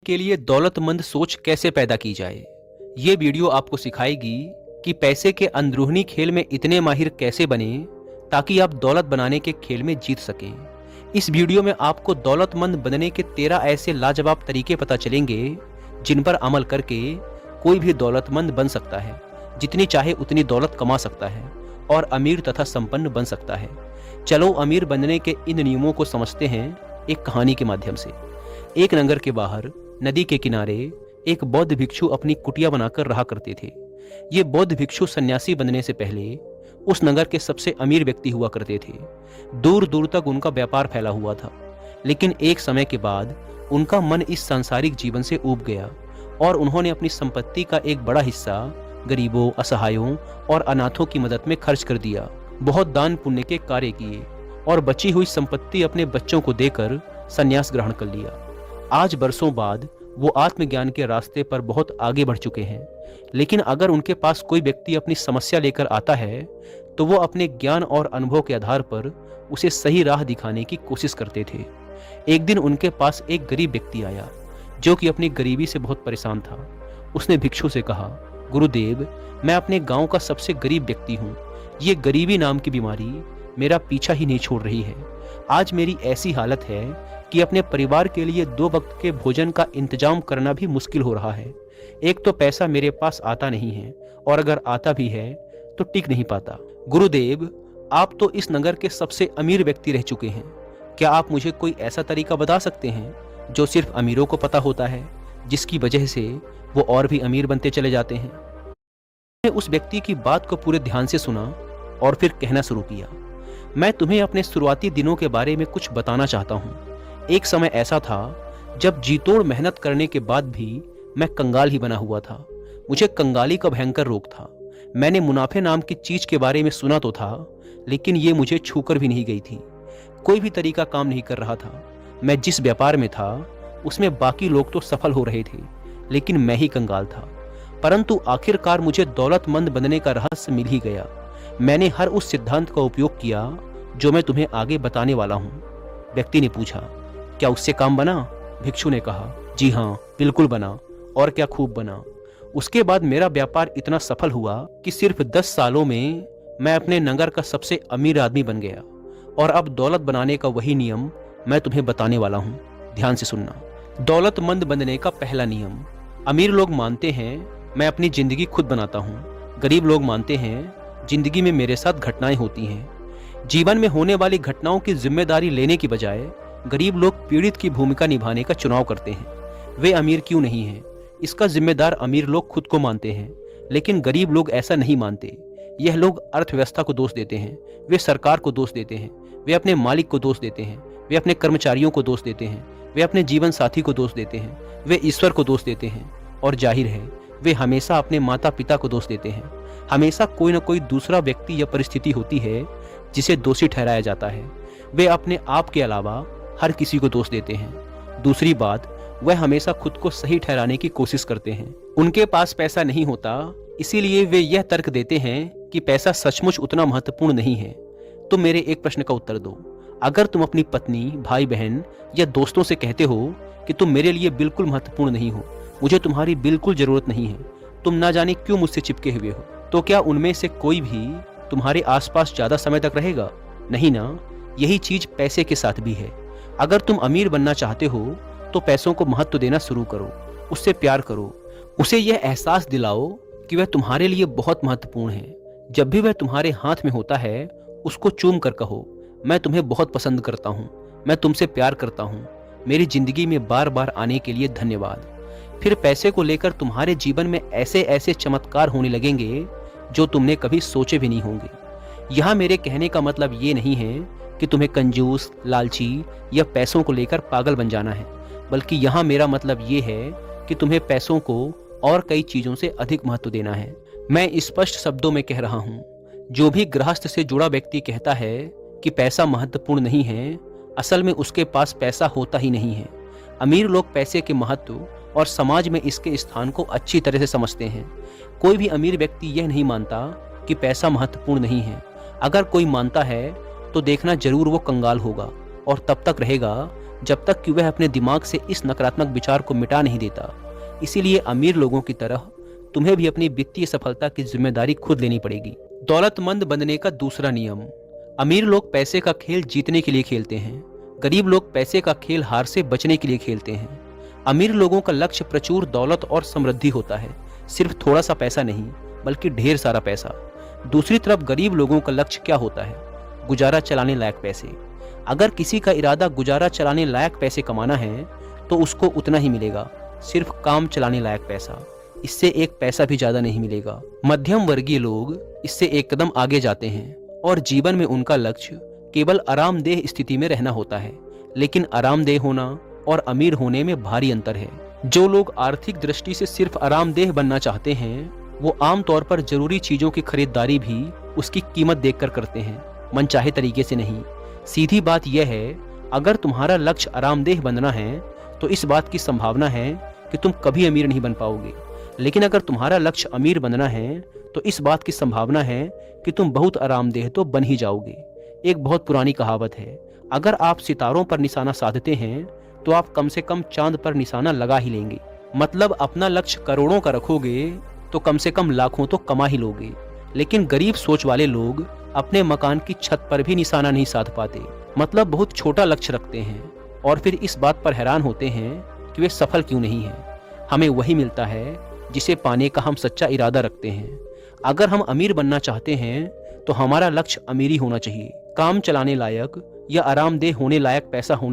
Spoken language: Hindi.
के लिए दौलतमंद सोच कैसे पैदा की जाए। ये वीडियो आपको सिखाएगी कि पैसे के अंदरूनी खेल में इतने माहिर कैसे बने ताकि आप दौलत बनाने के खेल में जीत सकें। इस वीडियो में आपको दौलतमंद बनने के 13 ऐसे लाजवाब तरीके पता चलेंगे जिन पर अमल करके कोई भी दौलतमंद बन सकता है, जितनी चाहे उतनी दौलत कमा सकता है और अमीर तथा संपन्न बन सकता है। चलो अमीर बनने के इन नियमों को समझते हैं एक कहानी के माध्यम से। एक नगर के बाहर नदी के किनारे एक बौद्ध भिक्षु अपनी कुटिया बनाकर रहा करते थे। ये बौद्ध भिक्षु सन्यासी बनने से पहले उस नगर के सबसे अमीर व्यक्ति हुआ करते थे। दूर दूर तक उनका व्यापार फैला हुआ था, लेकिन एक समय के बाद उनका मन इस सांसारिक जीवन से ऊब गया और उन्होंने अपनी संपत्ति का एक बड़ा हिस्सा गरीबों, असहायों और अनाथों की मदद में खर्च कर दिया। बहुत दान पुण्य के कार्य किए और बची हुई संपत्ति अपने बच्चों को देकर संन्यास ग्रहण कर लिया। आज बरसों बाद वो आत्मज्ञान के रास्ते पर बहुत आगे बढ़ चुके हैं, लेकिन अगर उनके पास कोई व्यक्ति अपनी समस्या लेकर आता है तो वो अपने ज्ञान और अनुभव के आधार पर उसे सही राह दिखाने की कोशिश करते थे। एक दिन उनके पास एक गरीब व्यक्ति आया जो कि अपनी गरीबी से बहुत परेशान था। उसने भिक्षु से कहा, गुरुदेव, मैं अपने गांव का सबसे गरीब व्यक्ति हूँ। ये गरीबी नाम की बीमारी मेरा पीछा ही नहीं छोड़ रही है। आज मेरी ऐसी हालत है कि अपने परिवार के लिए 2 वक्त के भोजन का इंतजाम करना भी मुश्किल हो रहा है। एक तो पैसा मेरे पास आता नहीं है और अगर आता भी है तो टिक नहीं पाता। गुरुदेव, आप तो इस नगर के सबसे अमीर व्यक्ति रह चुके हैं। क्या आप मुझे कोई ऐसा तरीका बता सकते हैं जो सिर्फ अमीरों को पता होता है, जिसकी वजह से वो और भी अमीर बनते चले जाते हैं? मैंने उस व्यक्ति की बात को पूरे ध्यान से सुना और फिर कहना शुरू किया, मैं तुम्हें अपने शुरुआती दिनों के बारे में कुछ बताना चाहता हूँ। एक समय ऐसा था जब जीतोड़ मेहनत करने के बाद भी मैं कंगाल ही बना हुआ था। मुझे कंगाली का भयंकर रोग था। मैंने मुनाफे नाम की चीज के बारे में सुना तो था, लेकिन ये मुझे छूकर भी नहीं गई थी। कोई भी तरीका काम नहीं कर रहा था। मैं जिस व्यापार में था उसमें बाकी लोग तो सफल हो रहे थे, लेकिन मैं ही कंगाल था। परंतु आखिरकार मुझे दौलतमंद बनने का रहस्य मिल ही गया। मैंने हर उस सिद्धांत का उपयोग किया जो मैं तुम्हें आगे बताने वाला हूँ। व्यक्ति ने पूछा, क्या उससे काम बना? भिक्षु ने कहा, जी हाँ, बिल्कुल बना, और क्या खूब बना। उसके बाद मेरा व्यापार इतना सफल हुआ कि सिर्फ 10 सालों में मैं अपने नगर का सबसे अमीर आदमी बन गया। और अब दौलत बनाने का वही नियम मैं तुम्हें बताने वाला हूँ। ध्यान से सुनना। दौलतमंद बनने का पहला नियम। अमीर लोग मानते हैं मैं अपनी जिंदगी खुद बनाता हूँ। गरीब लोग मानते हैं जिंदगी में मेरे साथ घटनाएं होती हैं। जीवन में होने वाली घटनाओं की जिम्मेदारी लेने की बजाय गरीब लोग पीड़ित की भूमिका निभाने का चुनाव करते हैं। वे अमीर क्यों नहीं हैं, इसका जिम्मेदार अमीर लोग खुद को मानते हैं, लेकिन गरीब लोग ऐसा नहीं मानते। यह लोग अर्थव्यवस्था को दोष देते हैं, वे सरकार को दोष देते हैं, वे अपने मालिक को दोष देते हैं, वे अपने कर्मचारियों को दोष देते हैं, वे अपने जीवन साथी को दोष देते हैं, वे ईश्वर को दोष देते हैं, और जाहिर है वे हमेशा अपने माता पिता को दोष देते हैं। हमेशा कोई न कोई दूसरा व्यक्ति या परिस्थिति होती है जिसे दोषी ठहराया जाता है। वे अपने आप के अलावा हर किसी को दोष देते हैं। दूसरी बात, वह हमेशा खुद को सही ठहराने की कोशिश करते हैं। उनके पास पैसा नहीं होता, इसीलिए वे यह तर्क देते हैं कि पैसा सचमुच उतना महत्वपूर्ण नहीं है। तुम मेरे एक प्रश्न का उत्तर दो। अगर तुम अपनी पत्नी, भाई बहन या दोस्तों से कहते हो कि तुम मेरे लिए बिल्कुल महत्वपूर्ण नहीं हो, मुझे तुम्हारी बिल्कुल जरूरत नहीं है, तुम ना जाने क्यों मुझसे चिपके हुए हो, तो क्या उनमें से कोई भी तुम्हारे आसपास ज्यादा समय तक रहेगा? नहीं ना। यही चीज पैसे के साथ भी है। अगर तुम अमीर बनना चाहते हो तो पैसों को महत्व देना शुरू करो, उससे प्यार करो, उसे यह एहसास दिलाओ कि वह तुम्हारे लिए बहुत महत्वपूर्ण है। जब भी वह तुम्हारे हाथ में होता है उसको चूम कर कहो, मैं तुम्हें बहुत पसंद करता हूँ, मैं तुमसे प्यार करता हूँ, मेरी जिंदगी में बार बार आने के लिए धन्यवाद। फिर पैसे को लेकर तुम्हारे जीवन में ऐसे ऐसे चमत्कार होने लगेंगे जो तुमने कभी सोचे भी नहीं होंगे। यहाँ मेरे कहने का मतलब ये नहीं है कि तुम्हें कंजूस, लालची या पैसों को लेकर पागल बन जाना है, बल्कि यहाँ मेरा मतलब ये है कि तुम्हें पैसों को और कई चीजों से अधिक महत्व देना है। मैं स्पष्ट शब्दों में कह रहा हूँ, जो भी गृहस्थ से जुड़ा व्यक्ति कहता है कि पैसा महत्वपूर्ण नहीं है, असल में उसके पास पैसा होता ही नहीं है। अमीर लोग पैसे के महत्व और समाज में इसके स्थान को अच्छी तरह से समझते हैं। कोई भी अमीर व्यक्ति यह नहीं मानता कि पैसा महत्वपूर्ण नहीं है। अगर कोई मानता है तो देखना जरूर वो कंगाल होगा और तब तक रहेगा जब तक कि वह अपने दिमाग से इस नकारात्मक विचार को मिटा नहीं देता। इसीलिए अमीर लोगों की तरह तुम्हें भी अपनी वित्तीय सफलता की जिम्मेदारी खुद लेनी पड़ेगी। दौलतमंद बनने का दूसरा नियम। अमीर लोग पैसे का खेल जीतने के लिए खेलते हैं, गरीब लोग पैसे का खेल हार से बचने के लिए खेलते हैं। अमीर लोगों का लक्ष्य प्रचुर दौलत और समृद्धि होता है, सिर्फ थोड़ा सा पैसा नहीं बल्कि ढेर सारा पैसा। दूसरी तरफ गरीब लोगों का लक्ष्य क्या होता है? गुजारा चलाने लायक पैसे। अगर किसी का इरादा गुजारा चलाने लायक पैसे कमाना है तो उसको उतना ही मिलेगा, सिर्फ काम चलाने लायक पैसा। इससे एक पैसा भी ज्यादा नहीं मिलेगा। मध्यम वर्गीय लोग इससे एक कदम आगे जाते हैं और जीवन में उनका लक्ष्य केवल आरामदेह स्थिति में रहना होता है। लेकिन आरामदेह होना और अमीर होने में भारी अंतर है। जो लोग आर्थिक दृष्टि से सिर्फ आरामदेह बनना चाहते हैं वो आमतौर पर जरूरी चीजों की खरीदारी भी उसकी कीमत देखकर करते हैं, मनचाहे तरीके से नहीं। सीधी बात यह है, अगर तुम्हारा लक्ष्य आरामदेह बनना है तो इस बात की संभावना है कि तुम कभी अमीर नहीं बन पाओगे। लेकिन अगर तुम्हारा लक्ष्य अमीर बनना है तो इस बात की संभावना है कि तुम बहुत आरामदेह तो बन ही जाओगे। एक बहुत पुरानी कहावत है, अगर आप सितारों पर निशाना साधते हैं तो आप कम से कम चांद पर निशाना लगा ही लेंगे। मतलब अपना लक्ष्य करोड़ों का रखोगे तो कम से कम लाखों तो कमा ही लोगे। लेकिन गरीब सोच वाले लोग अपने मकान की छत पर भी निशाना नहीं साध पाते, मतलब बहुत छोटा लक्ष्य रखते हैं और फिर इस बात पर हैरान होते हैं कि वे सफल क्यों नहीं हैं। हमें वही मिलता है जिसे पाने का हम सच्चा इरादा रखते हैं। अगर हम अमीर बनना चाहते हैं तो हमारा लक्ष्य अमीरी होना चाहिए। काम चलाने लायक या आरामदेह होने लायक पैसा होना